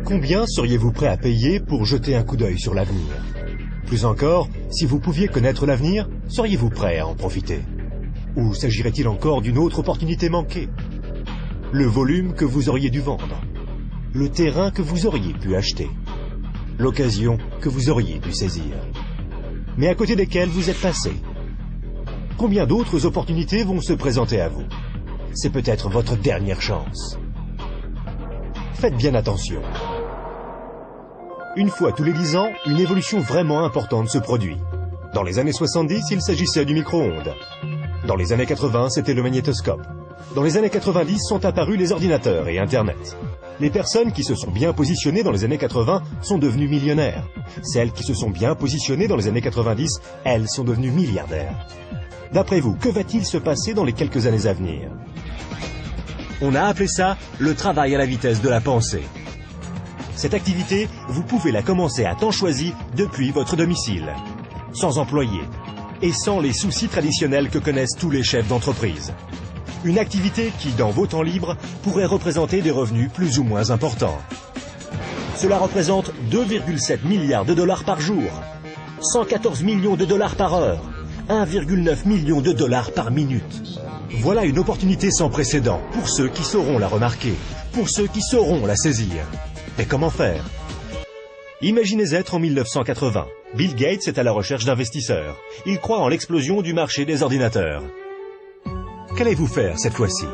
Combien seriez-vous prêt à payer pour jeter un coup d'œil sur l'avenir? Plus encore, si vous pouviez connaître l'avenir, seriez-vous prêt à en profiter? Ou s'agirait-il encore d'une autre opportunité manquée? Le volume que vous auriez dû vendre? Le terrain que vous auriez pu acheter? L'occasion que vous auriez dû saisir? Mais à côté desquelles vous êtes passé? Combien d'autres opportunités vont se présenter à vous? C'est peut-être votre dernière chance. Faites bien attention. Une fois tous les 10 ans, une évolution vraiment importante se produit. Dans les années 70, il s'agissait du micro-ondes. Dans les années 80, c'était le magnétoscope. Dans les années 90 sont apparus les ordinateurs et Internet. Les personnes qui se sont bien positionnées dans les années 80 sont devenues millionnaires. Celles qui se sont bien positionnées dans les années 90, elles sont devenues milliardaires. D'après vous, que va-t-il se passer dans les quelques années à venir? On a appelé ça le travail à la vitesse de la pensée. Cette activité, vous pouvez la commencer à temps choisi depuis votre domicile, sans employé et sans les soucis traditionnels que connaissent tous les chefs d'entreprise. Une activité qui, dans vos temps libres, pourrait représenter des revenus plus ou moins importants. Cela représente 2,7 milliards de dollars par jour, 114 millions de dollars par heure, 1,9 million de dollars par minute. Voilà une opportunité sans précédent pour ceux qui sauront la remarquer, pour ceux qui sauront la saisir. Mais comment faire? Imaginez être en 1980. Bill Gates est à la recherche d'investisseurs. Il croit en l'explosion du marché des ordinateurs. Qu'allez-vous faire cette fois-ci?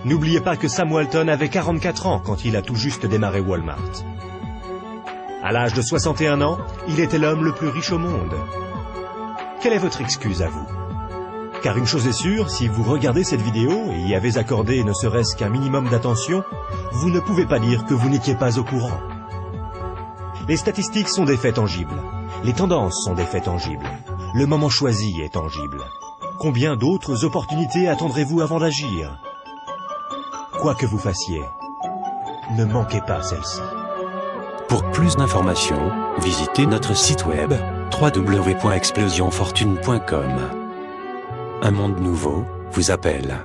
N'oubliez pas que Sam Walton avait 44 ans quand il a tout juste démarré Walmart. À l'âge de 61 ans, il était l'homme le plus riche au monde. Quelle est votre excuse à vous? Car une chose est sûre, si vous regardez cette vidéo et y avez accordé ne serait-ce qu'un minimum d'attention, vous ne pouvez pas dire que vous n'étiez pas au courant. Les statistiques sont des faits tangibles. Les tendances sont des faits tangibles. Le moment choisi est tangible. Combien d'autres opportunités attendrez-vous avant d'agir? Quoi que vous fassiez, ne manquez pas celle-ci. Pour plus d'informations, visitez notre site web www.explosionfortune.com. Un monde nouveau vous appelle.